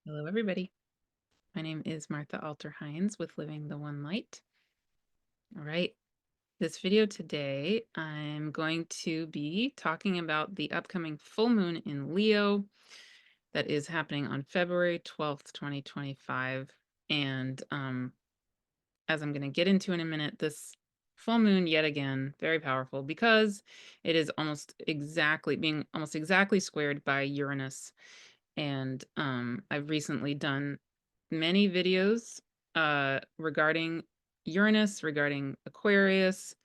Hello, everybody. My name is Martha Alter Hines with Living the One Light. All right. This video today, I'm going to be talking about the upcoming full moon in Leo that is happening on February 12th, 2025. And as I'm going to get into in a minute, this full moon, yet again, very powerful because it is almost exactly squared by Uranus. And I've recently done many videos regarding Uranus, regarding Aquarius.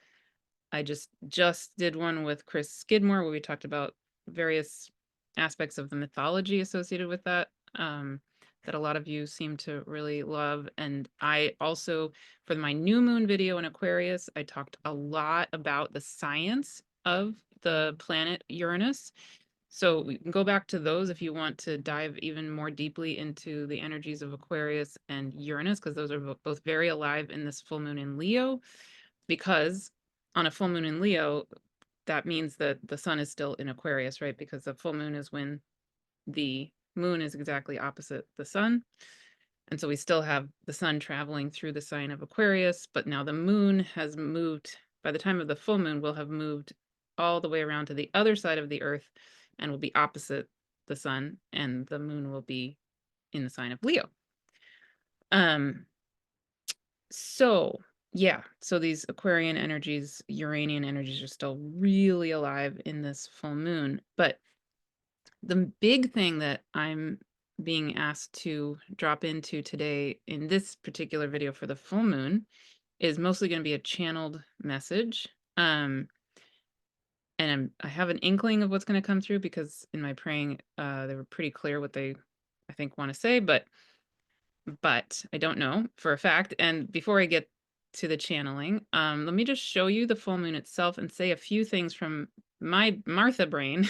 I just did one with Chris Skidmore where we talked about various aspects of the mythology associated with that, that a lot of you seem to really love. And I also, for my new moon video in Aquarius, I talked a lot about the science of the planet Uranus. So we can go back to those if you want to dive even more deeply into the energies of Aquarius and Uranus, because those are both very alive in this full moon in Leo. Because on a full moon in Leo, that means that the sun is still in Aquarius, right? Because the full moon is when the moon is exactly opposite the sun. And so we still have the sun traveling through the sign of Aquarius, but now the moon has moved. By the time of the full moon, we'll have moved all the way around to the other side of the earth and will be opposite the sun, and the moon will be in the sign of Leo. So yeah, so these Aquarian energies, Uranian energies are still really alive in this full moon. But the big thing that I'm being asked to drop into today in this particular video for the full moon is mostly going to be a channeled message. And I have an inkling of what's going to come through because in my praying, they were pretty clear what they, I think, want to say, but I don't know for a fact. And before I get to the channeling, let me just show you the full moon itself and say a few things from my Martha brain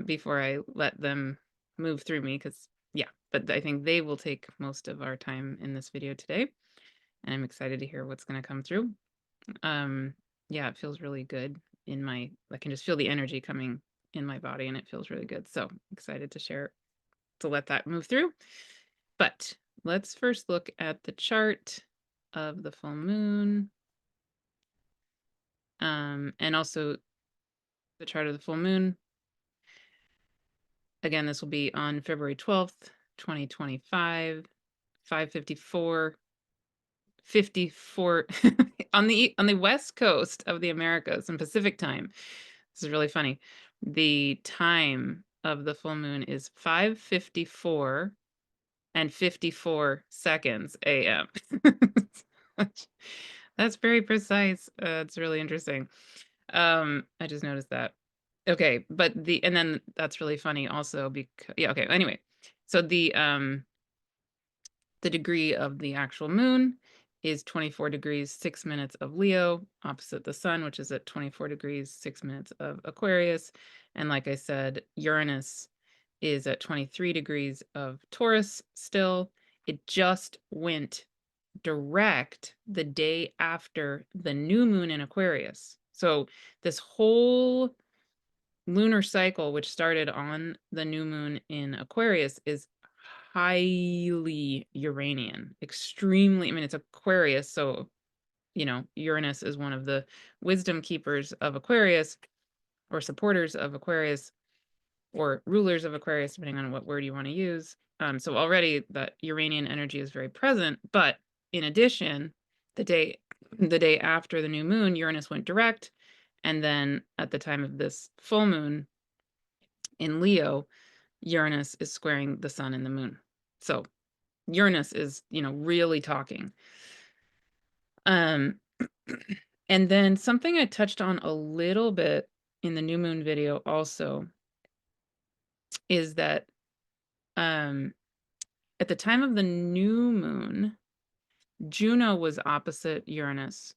before I let them move through me, because yeah, but I think they will take most of our time in this video today, and I'm excited to hear what's going to come through. Yeah, it feels really good I can just feel the energy coming in my body, and it feels really good. So excited to share, to let that move through. But let's first look at the chart of the full moon, and also the chart of the full moon. Again, this will be on February 12th, 2025, 5:54 on the west coast of the Americas in Pacific time. This is really funny. The time of the full moon is 5:54 and 54 seconds a.m. That's very precise. It's really interesting. I just noticed that. Okay, but and then that's really funny also because yeah, okay. Anyway, so the degree of the actual moon is 24 degrees 6 minutes of Leo, opposite the sun, which is at 24 degrees 6 minutes of Aquarius. And like I said, Uranus is at 23 degrees of Taurus still. It just went direct the day after the new moon in Aquarius. So this whole lunar cycle, which started on the new moon in Aquarius, is highly Uranian, extremely. I mean, it's Aquarius, so Uranus is one of the wisdom keepers of Aquarius, or supporters of Aquarius, or rulers of Aquarius, depending on what word you want to use. So already that Uranian energy is very present, but in addition, the day after the new moon, Uranus went direct, and then at the time of this full moon in Leo, Uranus is squaring the sun and the moon. So Uranus is, really talking. Um, and then something I touched on a little bit in the new moon video also is that at the time of the new moon, Juno was opposite Uranus.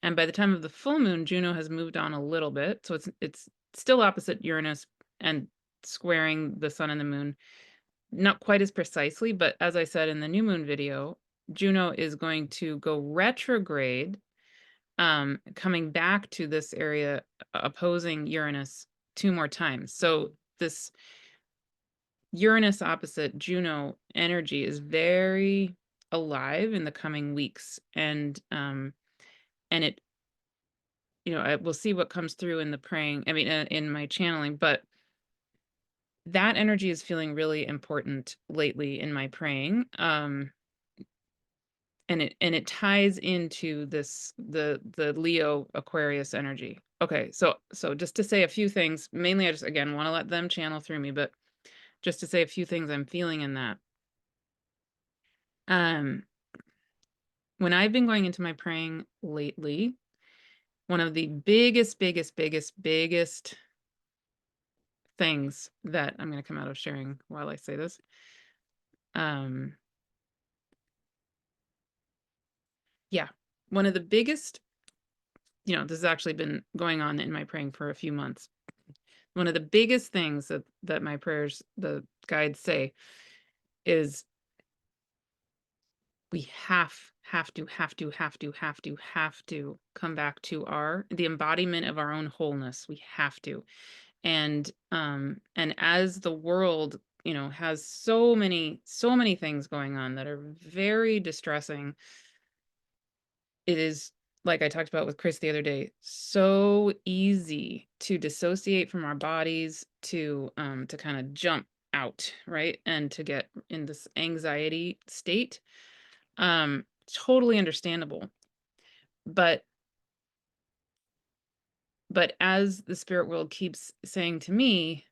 And by the time of the full moon, Juno has moved on a little bit. So it's still opposite Uranus and squaring the sun and the moon. Not quite as precisely, but as I said in the new moon video, Juno is going to go retrograde, coming back to this area, opposing Uranus 2 more times. So this Uranus opposite Juno energy is very alive in the coming weeks, and it, we'll see what comes through in the praying. I mean, in my channeling, but that energy is feeling really important lately in my praying. And it ties into the Leo Aquarius energy. Okay, so just to say a few things, mainly I just again want to let them channel through me, but just to say a few things I'm feeling in that. Um when I've been going into my praying lately, one of the biggest things that I'm going to come out of sharing while I say this, um yeah, one of the biggest, this has actually been going on in my praying for a few months. One of the biggest things that my prayers, the guides say, is we have to come back to the embodiment of our own wholeness. We have to. And as the world, has so many things going on that are very distressing, it is, like I talked about with Chris the other day, so easy to dissociate from our bodies, to kind of jump out, right? And to get in this anxiety state. Totally understandable. But as the spirit world keeps saying to me,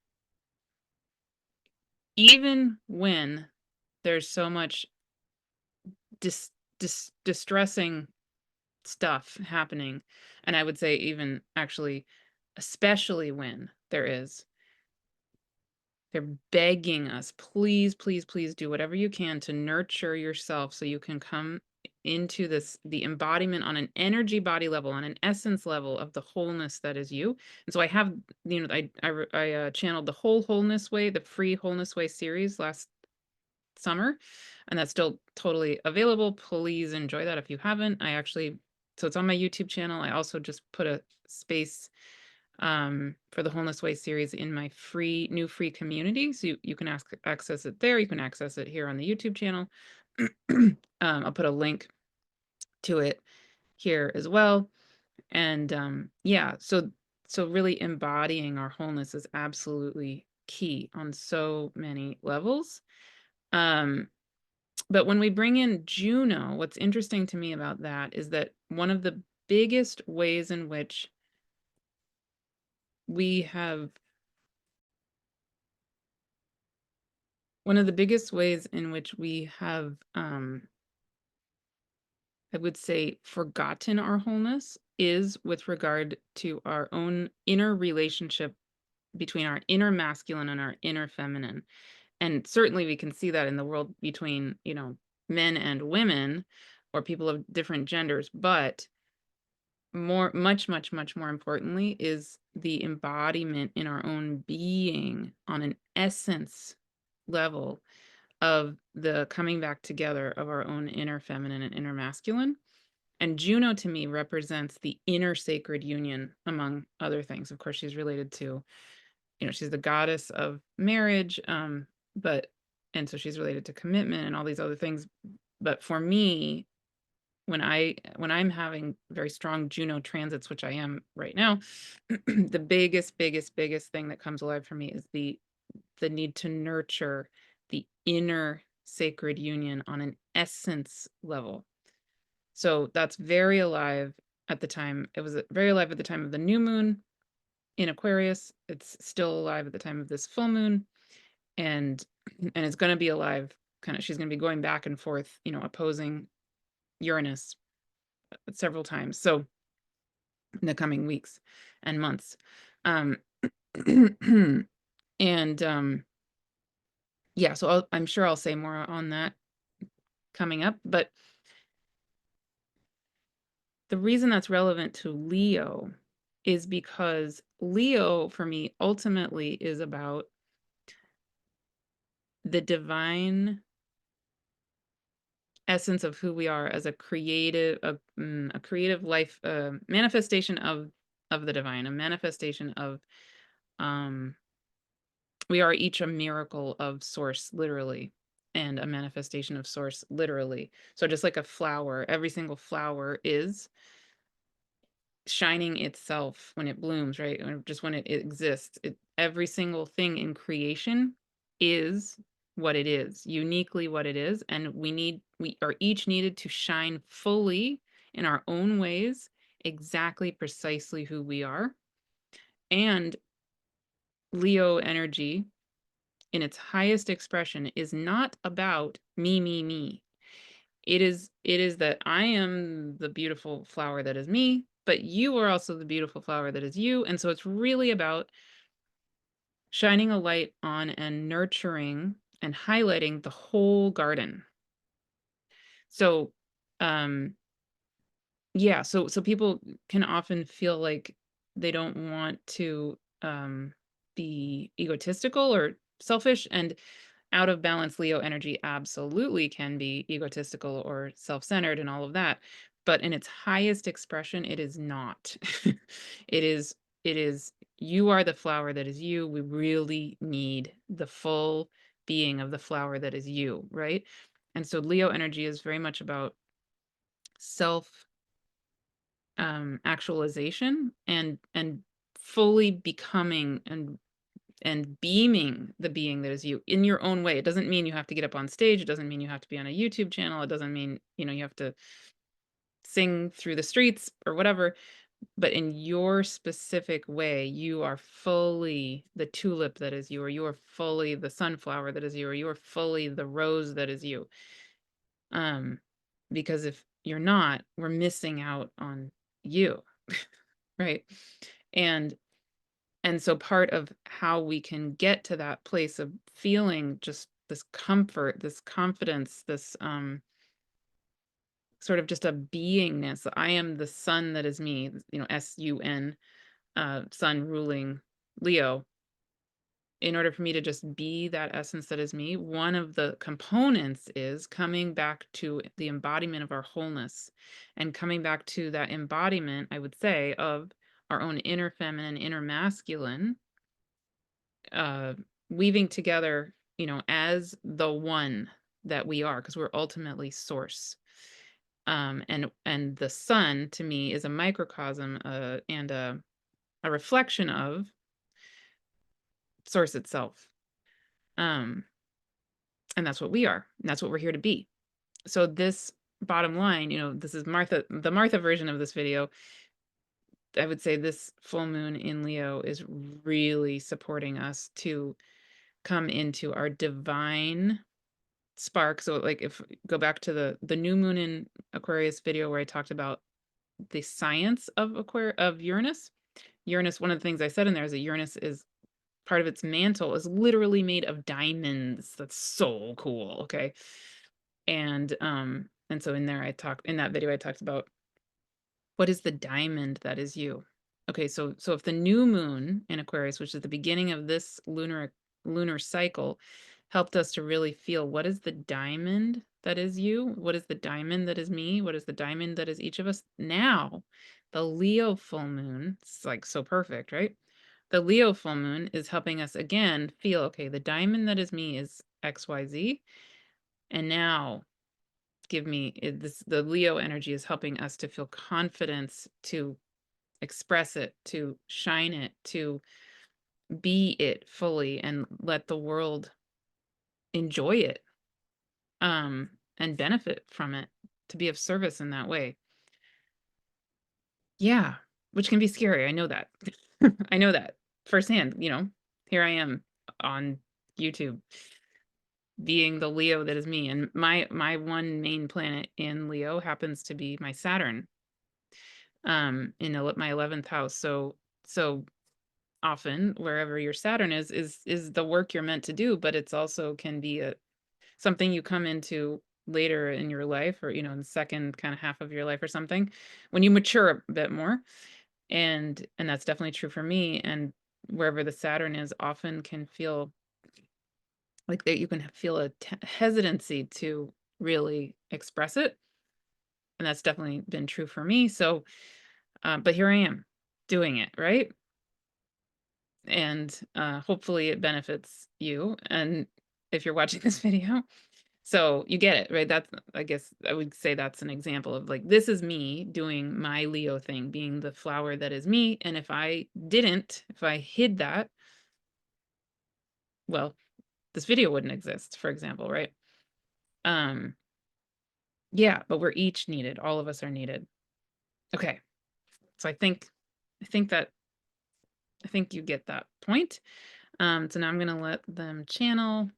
even when there's so much dis, distressing stuff happening, and I would say even actually, especially when there is, they're begging us, please, please, please do whatever you can to nurture yourself so you can come into the embodiment on an energy body level, on an essence level of the wholeness that is you. And so I have, I channeled the Wholeness Way, the free Wholeness Way series last summer, and that's still totally available. Please enjoy that if you haven't. So it's on my YouTube channel. I also just put a space for the Wholeness Way series in my new free community. So you can access it there. You can access it here on the YouTube channel. I'll put a link to it here as well. And yeah, so really embodying our wholeness is absolutely key on so many levels. But when we bring in Juno, what's interesting to me about that is that biggest ways in which we have one of the biggest ways in which we have, I would say, forgotten our wholeness is with regard to our own inner relationship between our inner masculine and our inner feminine. And certainly we can see that in the world between, men and women or people of different genders. But much more importantly is the embodiment in our own being on an essence level of the coming back together of our own inner feminine and inner masculine. And Juno to me represents the inner sacred union, among other things. Of course, she's related to, she's the goddess of marriage, and so she's related to commitment and all these other things. But for me, when I'm having very strong Juno transits, which I am right now, the biggest thing that comes alive for me is the need to nurture the inner sacred union on an essence level. So that's very alive at the time. It was very alive at the time of the new moon in Aquarius. It's still alive at the time of this full moon, and it's going to be alive. She's going to be going back and forth, opposing Uranus several times. So in the coming weeks and months. Um, and yeah, so I'm sure I'll say more on that coming up. But the reason that's relevant to Leo is because Leo, for me, ultimately is about the divine essence of who we are as a creative life, manifestation of the divine, a manifestation of We are each a miracle of source, literally, and a manifestation of source, literally. So just like a flower, every single flower is shining itself when it blooms, right? Or just when it exists. Every single thing in creation is what it is, uniquely what it is. And we are each needed to shine fully in our own ways, exactly precisely who we are. And Leo energy in its highest expression is not about me, me, me. It is that I am the beautiful flower that is me, but you are also the beautiful flower that is you. And so it's really about shining a light on and nurturing and highlighting the whole garden. So um yeah, so people can often feel like they don't want to be egotistical or selfish, and out of balance Leo energy absolutely can be egotistical or self-centered and all of that. But in its highest expression, it is not. it is, it is, you are the flower that is you. We really need the full being of the flower that is you, right? And so Leo energy is very much about self actualization and fully becoming and beaming the being that is you in your own way. It doesn't mean you have to get up on stage. It doesn't mean you have to be on a YouTube channel. It doesn't mean, you have to sing through the streets or whatever. But in your specific way, you are fully the tulip that is you, or you are fully the sunflower that is you, or you are fully the rose that is you. Um, because if you're not, we're missing out on you, right? And And so part of how we can get to that place of feeling just this comfort, this confidence, this sort of just a beingness. I am the sun that is me, sun, sun ruling Leo. In order for me to just be that essence that is me, one of the components is coming back to the embodiment of our wholeness and coming back to that embodiment, I would say, of our own inner feminine, inner masculine, uh, weaving together, as the one that we are, because we're ultimately source. And the sun to me is a microcosm and a reflection of source itself. Um, and that's what we are. And that's what we're here to be. So this bottom line, this is the Martha version of this video. I would say this full moon in Leo is really supporting us to come into our divine spark. So like if go back to the new moon in Aquarius video where I talked about the science of Uranus. Uranus, one of the things I said in there is that Uranus is part of its mantle is literally made of diamonds. That's so cool. Okay. And so in that video I talked about what is the diamond that is you. Okay, so if the new moon in Aquarius, which is the beginning of this lunar cycle, helped us to really feel what is the diamond that is you? What is the diamond that is me? What is the diamond that is each of us? Now, the Leo full moon, it's like so perfect, right? The Leo full moon is helping us again feel, okay, the diamond that is me is XYZ. And now the Leo energy is helping us to feel confidence to express it, to shine it, to be it fully and let the world enjoy it, and benefit from it, to be of service in that way. Yeah, which can be scary. I know that. I know that firsthand, here I am on YouTube being the Leo that is me, and my one main planet in Leo happens to be my Saturn in my 11th house. So often wherever your Saturn is the work you're meant to do, but it's also can be something you come into later in your life, or in the second kind of half of your life or something, when you mature a bit more. And that's definitely true for me. And wherever the Saturn is often can feel like that you can feel a hesitancy to really express it. And that's definitely been true for me. So but here I am doing it, right? and hopefully it benefits you. And if you're watching this video, so you get it, right? That's, I guess I would say that's an example of like, this is me doing my Leo thing, being the flower that is me. And if I didn't, if I hid that, well, this video wouldn't exist, for example, right? Um, yeah, but we're each needed. All of us are needed. Okay. So I think you get that point. So now I'm gonna let them channel.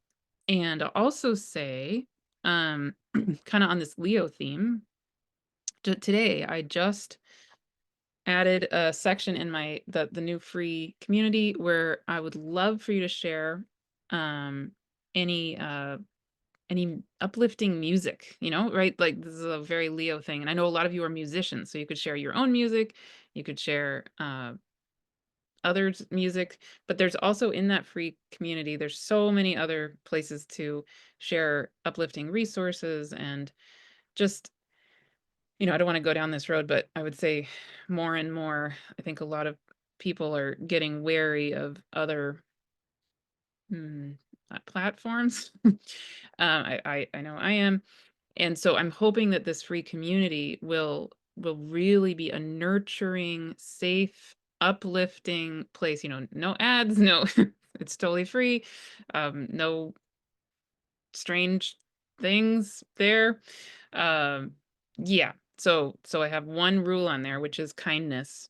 And I'll also say, kind of on this Leo theme, today I just added a section in the new free community where I would love for you to share um any uplifting music, right? Like this is a very Leo thing. And I know a lot of you are musicians, so you could share your own music, you could share others' music, but there's also in that free community, there's so many other places to share uplifting resources and just, I don't want to go down this road, but I would say more and more, I think a lot of people are getting wary of other platforms. I know I am. And so I'm hoping that this free community will really be a nurturing, safe, uplifting place. No ads, no, it's totally free. No strange things there. Um, yeah. So I have one rule on there, which is kindness.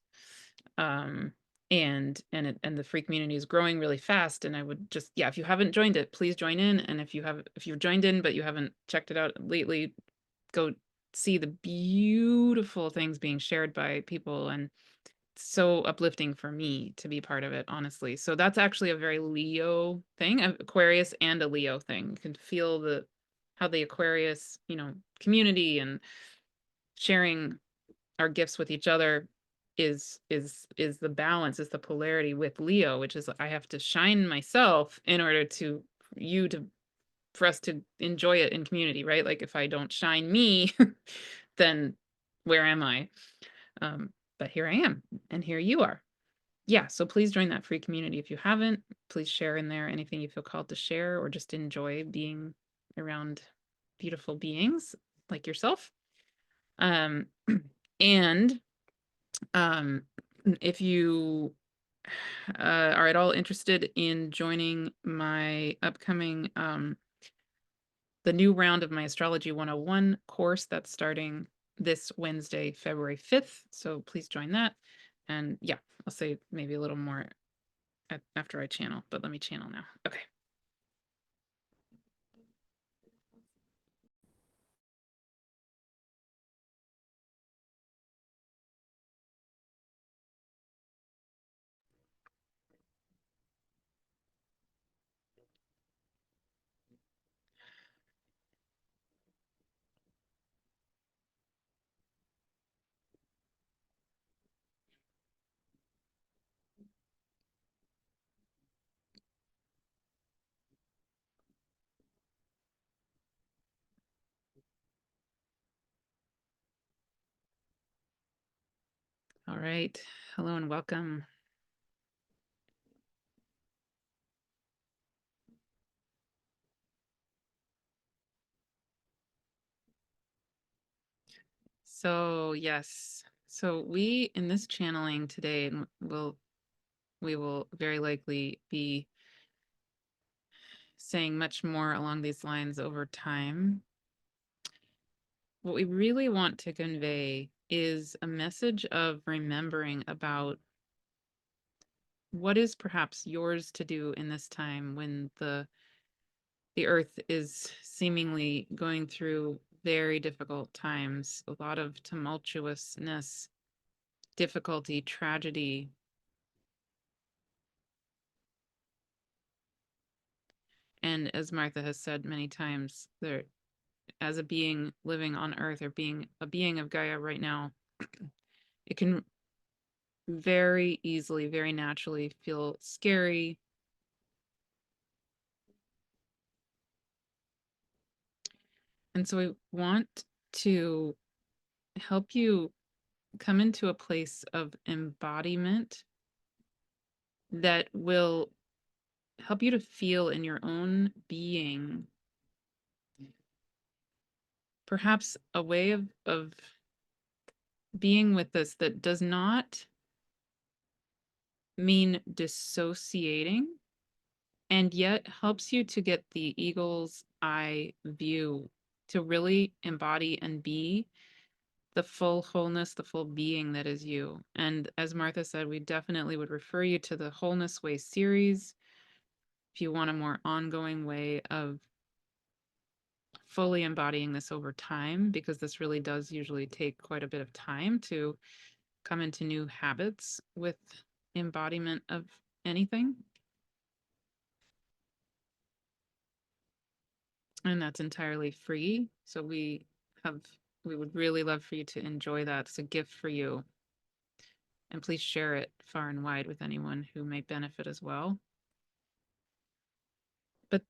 Um, and the free community is growing really fast. And I would just, yeah, if you haven't joined it, please join in. And if you've joined in but you haven't checked it out lately, go see the beautiful things being shared by people, and so uplifting for me to be part of it, honestly. So that's actually a very Leo thing, Aquarius and a Leo thing. You can feel how the Aquarius, community and sharing our gifts with each other is the balance, is the polarity with Leo, which is I have to shine myself in order for us to enjoy it in community, right? Like if I don't shine me, then where am I? But here I am, and here you are. Yeah, so please join that free community if you haven't. Please share in there anything you feel called to share, or just enjoy being around beautiful beings like yourself. Um, and if you are at all interested in joining my upcoming the new round of my Astrology 101 course that's starting this Wednesday, February 5th. So please join that. And yeah, I'll say maybe a little more after I channel, but let me channel now. Okay. All right. Hello and welcome. So yes. So we in this channeling today we will very likely be saying much more along these lines over time. What we really want to convey is a message of remembering about what is perhaps yours to do in this time when the earth is seemingly going through very difficult times, a lot of tumultuousness, difficulty, tragedy. And as Martha has said many times, there, as a being living on earth or being a being of Gaia right now, it can very easily, very naturally feel scary. And so we want to help you come into a place of embodiment that will help you to feel in your own being perhaps a way of being with this that does not mean dissociating and yet helps you to get the eagle's eye view to really embody and be the full wholeness, the full being that is you. And as Martha said, we definitely would refer you to the Wholeness Way series if you want a more ongoing way of fully embodying this over time, because this really does usually take quite a bit of time to come into new habits with embodiment of anything. And that's entirely free. So we would really love for you to enjoy that. It's a gift for you. And please share it far and wide with anyone who may benefit as well. But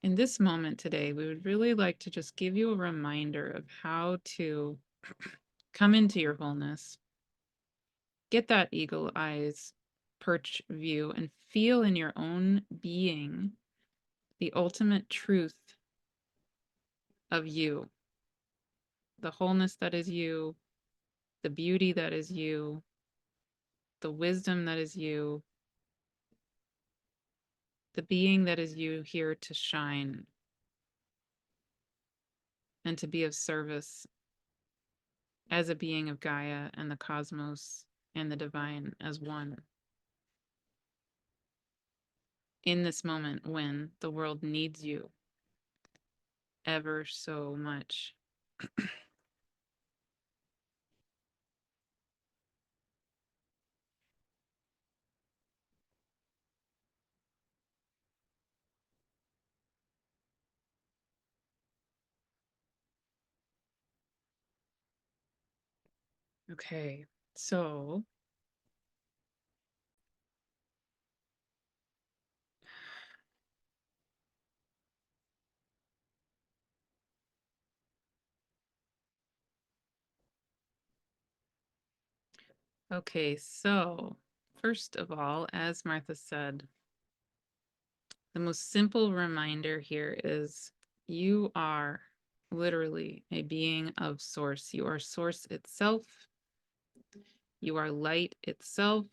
in this moment today, we would really like to just give you a reminder of how to come into your wholeness, get that eagle eyes perch view, and feel in your own being the ultimate truth of you, the wholeness that is you, the beauty that is you, the wisdom that is you, the being that is you here to shine and to be of service as a being of Gaia and the cosmos and the divine as one. In this moment when the world needs you ever so much. Okay, so first of all, as Martha said, the most simple reminder here is you are literally a being of source. You are source itself. You are light itself.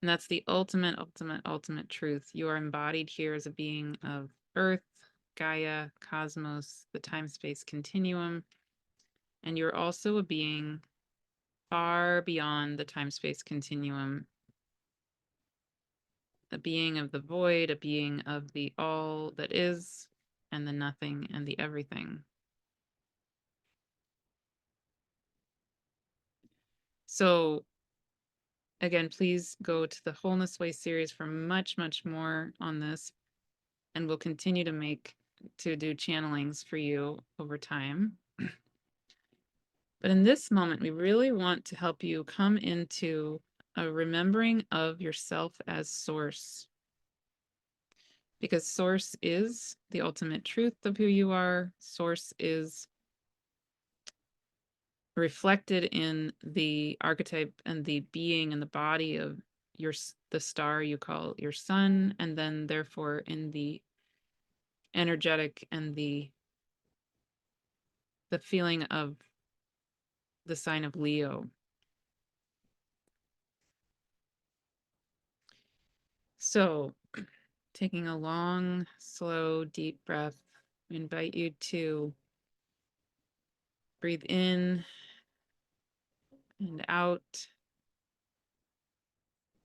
And that's the ultimate truth. You are embodied here as a being of Earth, Gaia, cosmos, the time-space continuum. And you're also a being far beyond the time-space continuum, a being of the void, a being of the all that is, and the nothing and the everything. So again, please go to the Wholeness Way series for much, much more on this. And we'll continue to do channelings for you over time. But in this moment, we really want to help you come into a remembering of yourself as source. Because source is the ultimate truth of who you are. Source is reflected in the archetype and the being and the body of the star you call your sun, and then therefore in the energetic and the feeling of the sign of Leo. So taking a long, slow, deep breath, I invite you to breathe in and out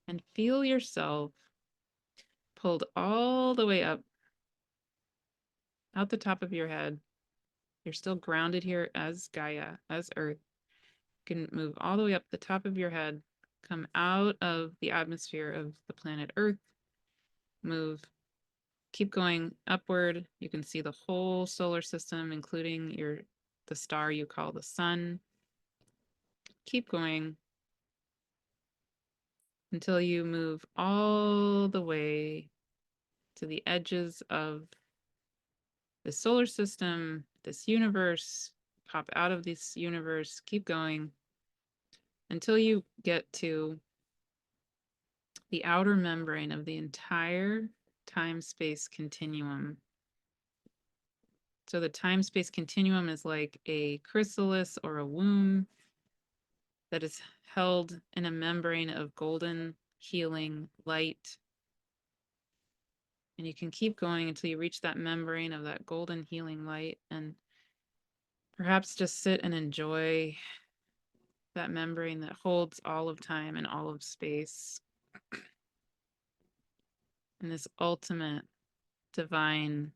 and feel yourself pulled all the way up out the top of your head. You're still grounded here as Gaia, as Earth. You can move all the way up the top of your head, come out of the atmosphere of the planet Earth, move, keep going upward. You can see the whole solar system, including the star you call the sun. Keep going until you move all the way to the edges of the solar system, this universe, pop out of this universe, keep going until you get to the outer membrane of the entire time-space continuum. So the time-space continuum is like a chrysalis or a womb that is held in a membrane of golden healing light. And you can keep going until you reach that membrane of that golden healing light, and perhaps just sit and enjoy that membrane that holds all of time and all of space, and this ultimate divine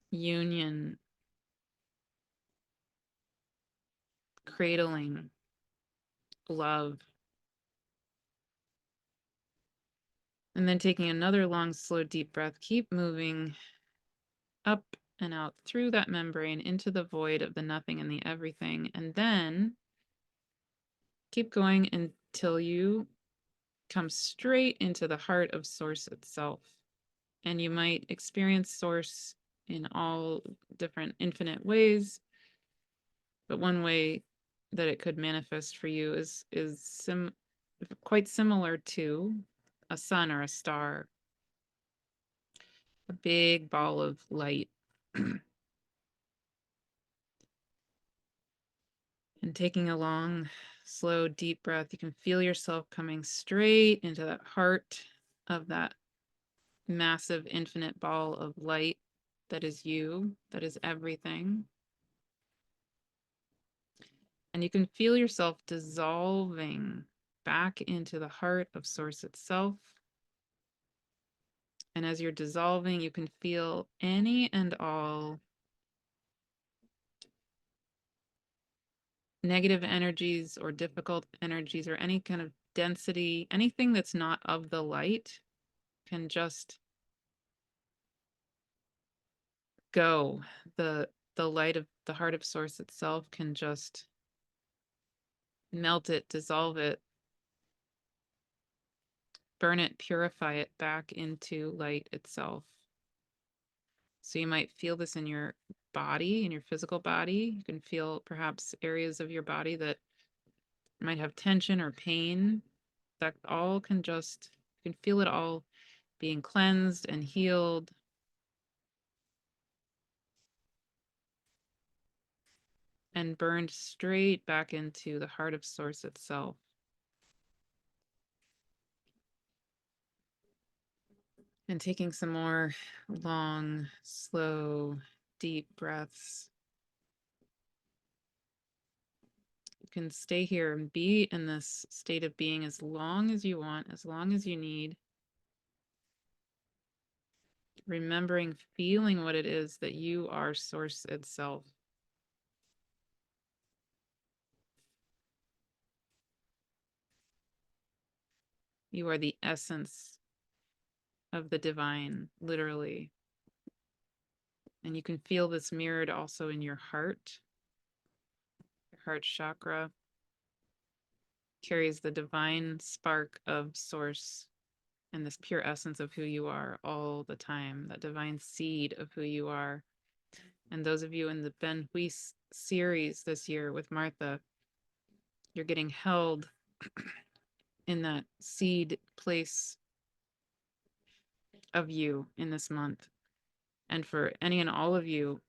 union, cradling love. And then taking another long, slow, deep breath, keep moving up and out through that membrane into the void of the nothing and the everything. And then keep going until you come straight into the heart of Source itself. And you might experience Source in all different infinite ways. But one way that it could manifest for you is quite similar to a sun or a star, a big ball of light. And taking a long, slow, deep breath, you can feel yourself coming straight into that heart of that massive, infinite ball of light that is you, that is everything. And you can feel yourself dissolving back into the heart of Source itself. And as you're dissolving, you can feel any and all negative energies or difficult energies or any kind of density, anything that's not of the light can just go. The light of the heart of Source itself can just melt it, dissolve it, burn it, purify it back into light itself. So you might feel this in your body, in your physical body. You can feel perhaps areas of your body that might have tension or pain. That all can just, you can feel it all being cleansed and healed. And burned straight back into the heart of Source itself. And taking some more long, slow, deep breaths. You can stay here and be in this state of being as long as you want, as long as you need. Remembering, feeling what it is that you are Source itself. You are the essence of the divine, literally. And you can feel this mirrored also in your heart. Your heart chakra carries the divine spark of Source and this pure essence of who you are all the time, that divine seed of who you are. And those of you in the Ben Hui series this year with Martha, you're getting held in that seed place of you in this month. And for any and all of you,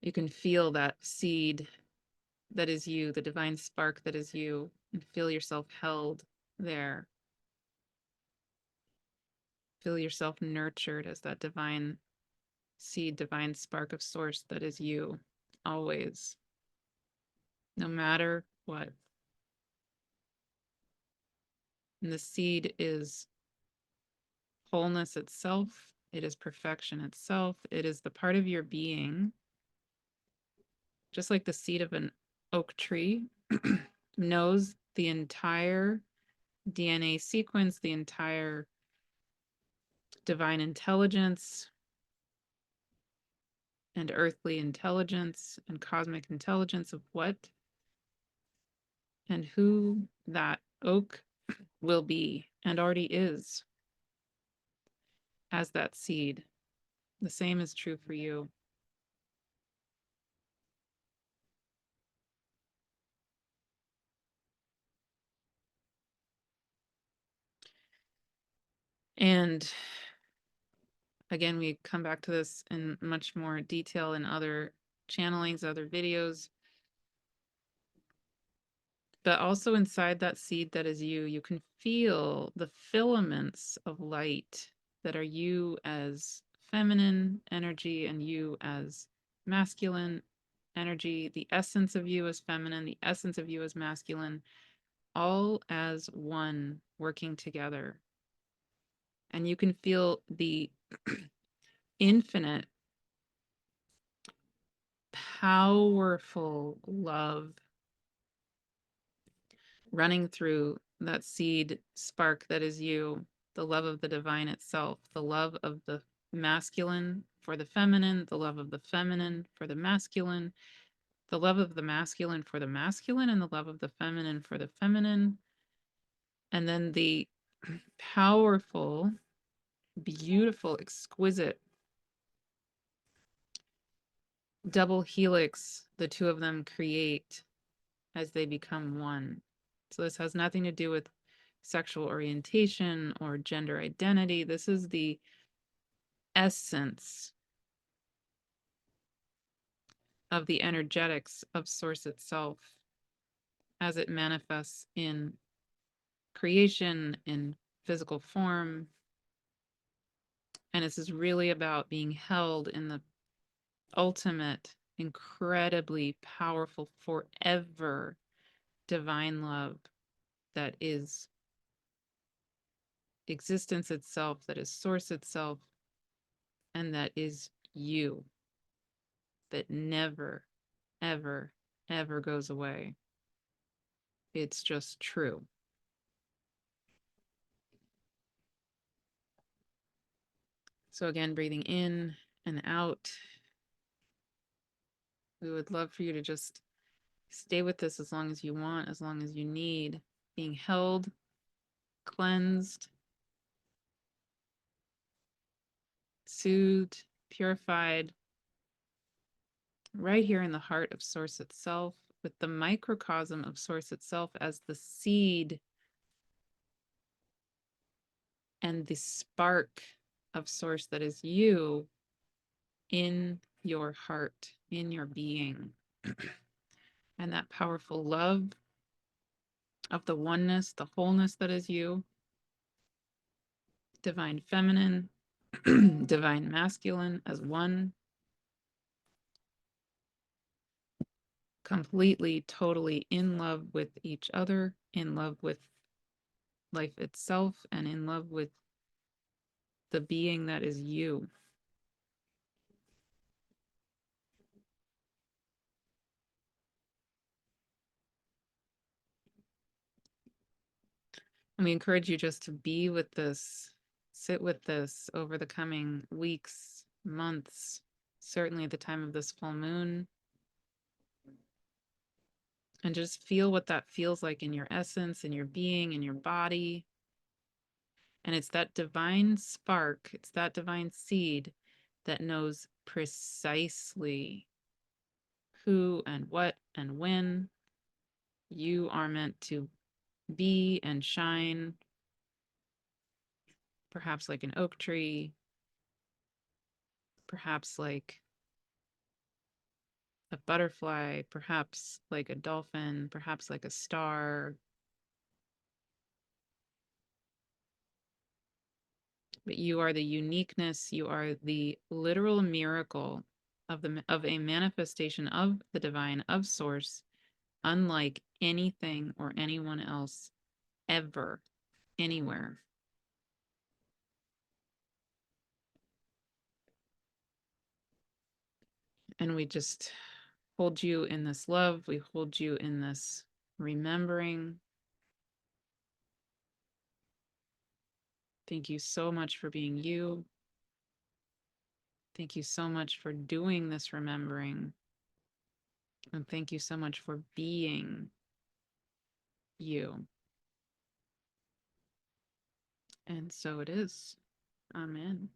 you can feel that seed that is you, the divine spark that is you, and feel yourself held there. Feel yourself nurtured as that divine seed, divine spark of Source that is you, always, no matter what. And the seed is wholeness itself. It is perfection itself. It is the part of your being, just like the seed of an oak tree knows the entire DNA sequence, the entire divine intelligence and earthly intelligence and cosmic intelligence of what and who that oak will be and already is as that seed. The same is true for you. And again, we come back to this in much more detail in other channelings, other videos. But also inside that seed that is you, you can feel the filaments of light that are you as feminine energy and you as masculine energy, the essence of you as feminine, the essence of you as masculine, all as one working together. And you can feel the infinite, powerful love running through that seed spark that is you, the love of the divine itself, the love of the masculine for the feminine, the love of the feminine for the masculine, the love of the masculine for the masculine, and the love of the feminine for the feminine. And then the powerful, beautiful, exquisite double helix the two of them create as they become one. So this has nothing to do with sexual orientation or gender identity. This is the essence of the energetics of Source itself as it manifests in creation, in physical form. And this is really about being held in the ultimate, incredibly powerful, forever divine love that is existence itself, that is Source itself, and that is you, that never, ever, ever goes away. It's just true. So again, breathing in and out. We would love for you to just stay with this as long as you want, as long as you need, being held, cleansed, soothed, purified, right here in the heart of Source itself, with the microcosm of Source itself as the seed and the spark of Source that is you in your heart, in your being. And that powerful love of the oneness, the wholeness that is you, divine feminine, divine masculine as one, completely, totally in love with each other, in love with life itself, and in love with the being that is you. And we encourage you just to be with this, sit with this over the coming weeks, months, certainly at the time of this full moon, and just feel what that feels like in your essence, in your being, in your body. And it's that divine spark, it's that divine seed that knows precisely who and what and when you are meant to be and shine, perhaps like an oak tree, perhaps like a butterfly, perhaps like a dolphin, perhaps like a star. But you are the uniqueness, you are the literal miracle of a manifestation of the divine, of Source, unlike anything or anyone else ever, anywhere. And we just hold you in this love. We hold you in this remembering. Thank you so much for being you. Thank you so much for doing this remembering. And thank you so much for being you. And so it is. Amen.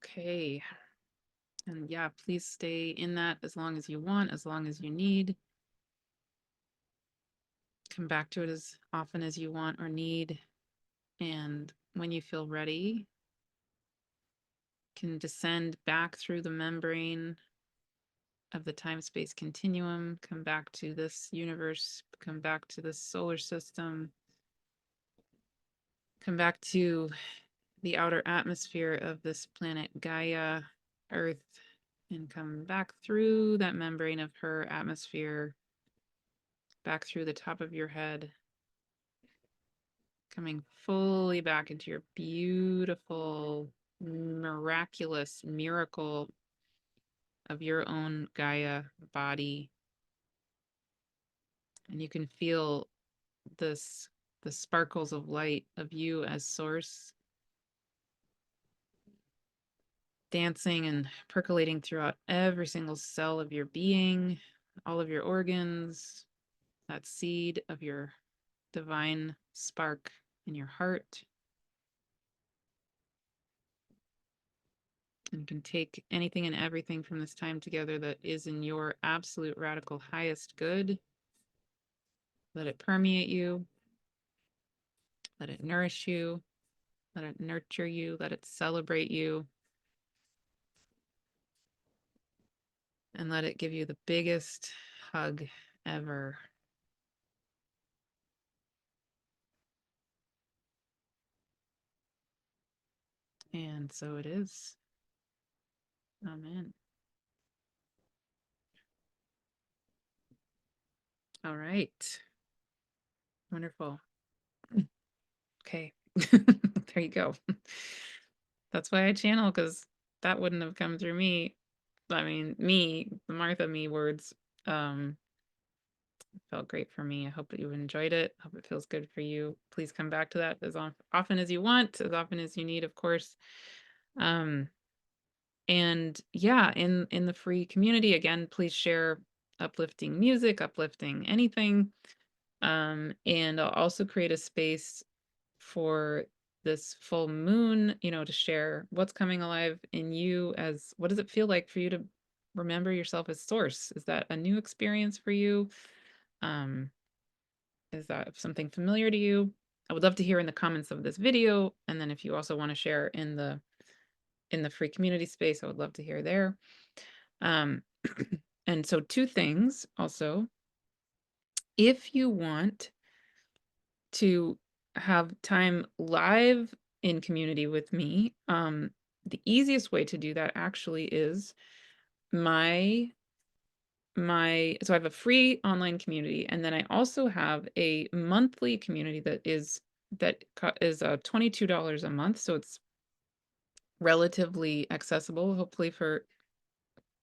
Okay. And yeah, please stay in that as long as you want, as long as you need. Come back to it as often as you want or need. And when you feel ready, can descend back through the membrane of the time-space continuum, come back to this universe, come back to this solar system, come back to the outer atmosphere of this planet Gaia, Earth, and come back through that membrane of her atmosphere, back through the top of your head, coming fully back into your beautiful, miraculous miracle of your own Gaia body. And you can feel this, the sparkles of light of you as source, dancing and percolating throughout every single cell of your being, all of your organs, that seed of your divine spark in your heart. And can take anything and everything from this time together that is in your absolute radical highest good. Let it permeate you. Let it nourish you. Let it nurture you. Let it celebrate you. And let it give you the biggest hug ever. And so it is. Amen. All right. Wonderful. Okay. There you go. That's why I channel, because that wouldn't have come through me. I mean, me, the Martha me words, felt great for me. I hope that you enjoyed it. Hope it feels good for you. Please come back to that as often as you want, as often as you need, of course. And yeah, in the free community, again, please share uplifting music, uplifting anything. And I'll also create a space for this full moon, to share what's coming alive in you. As what does it feel like for you to remember yourself as source? Is that a new experience for you? Um, is that something familiar to you? I would love to hear in the comments of this video. And then if you also want to share in the free community space, I would love to hear there. Um, and so two things also, if you want to have time live in community with me, the easiest way to do that actually is my so I have a free online community, and then I also have a monthly community that is $22 a month, so it's relatively accessible, hopefully, for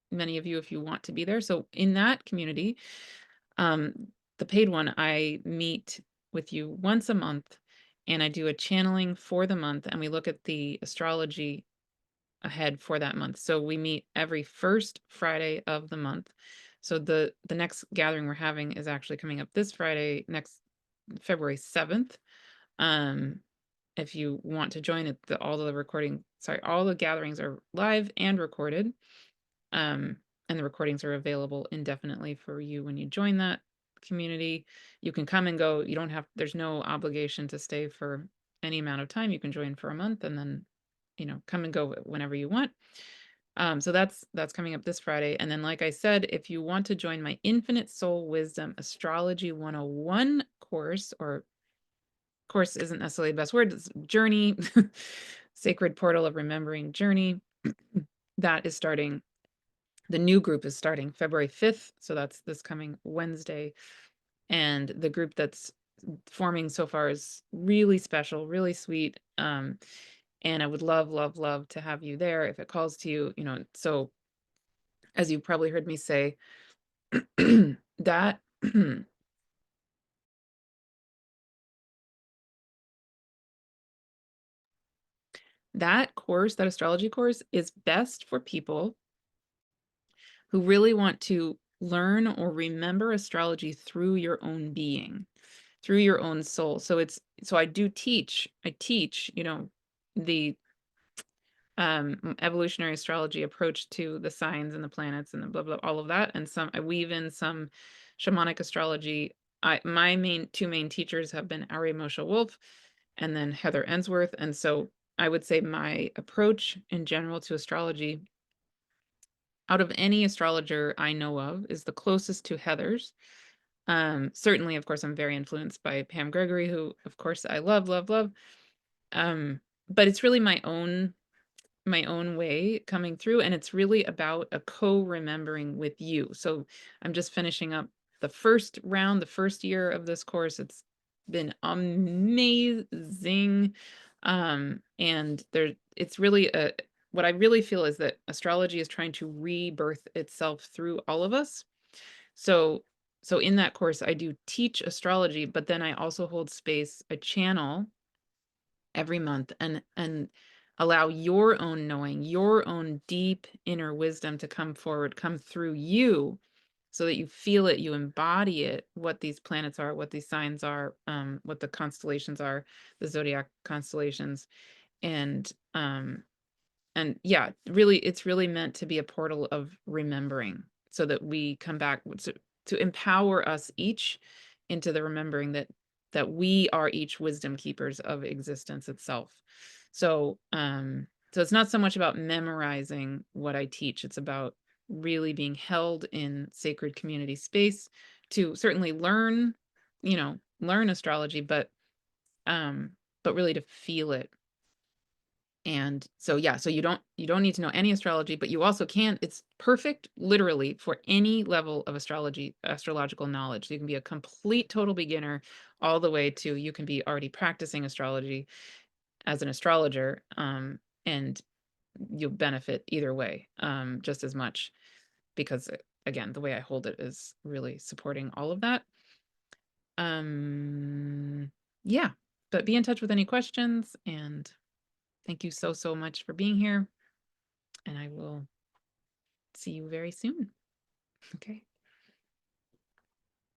many of you if you want to be there. So in that community, um, the paid one, I meet with you once a month, and I do a channeling for the month, and we look at the astrology ahead for that month. So we meet every first Friday of the month. So the next gathering we're having is actually coming up this Friday, next February 7th. If you want to join it, all the gatherings are live and recorded. And the recordings are available indefinitely for you when you join that community. You can come and go. You don't have, there's no obligation to stay for any amount of time. You can join for a month and then, come and go whenever you want. So that's coming up this Friday. And then, like I said, if you want to join my Infinite Soul Wisdom Astrology 101 course, or course isn't necessarily the best word, it's journey, Sacred Portal of Remembering Journey, that is starting. The new group is starting February 5th. So that's this coming Wednesday. And the group that's forming so far is really special, really sweet. And I would love, love, love to have you there if it calls to you, So as you probably heard me say, that that course, that astrology course, is best for people who really want to learn or remember astrology through your own being, through your own soul. So I teach, the evolutionary astrology approach to the signs and the planets and the blah blah, all of that, and some I weave in some shamanic astrology. My two main teachers have been Ari Moshe Wolf and then Heather Ensworth, and so I would say my approach in general to astrology, out of any astrologer I know of, is the closest to Heather's. Certainly, of course, I'm very influenced by Pam Gregory, who, of course, I love, love, love. But it's really my own way coming through, and it's really about a co-remembering with you. So I'm just finishing up the first round, the first year of this course. It's been amazing. And it's really what I really feel is that astrology is trying to rebirth itself through all of us. So in that course, I do teach astrology, but then I also hold space, a channel every month, and allow your own knowing, your own deep inner wisdom to come forward, come through you, so that you feel it, you embody it, what these planets are, what these signs are, what the constellations are, the zodiac constellations. And yeah, really, it's really meant to be a portal of remembering, so that we come back to empower us each into the remembering that we are each wisdom keepers of existence itself. So it's not so much about memorizing what I teach. It's about really being held in sacred community space to certainly learn astrology, but really to feel it. And so yeah, so you don't need to know any astrology, but you also can, it's perfect literally for any level of astrological knowledge. So you can be a complete total beginner all the way to, you can be already practicing astrology as an astrologer, and you'll benefit either way, just as much, because again, the way I hold it is really supporting all of that. Yeah, but be in touch with any questions, and thank you so, so much for being here, and I will see you very soon. Okay.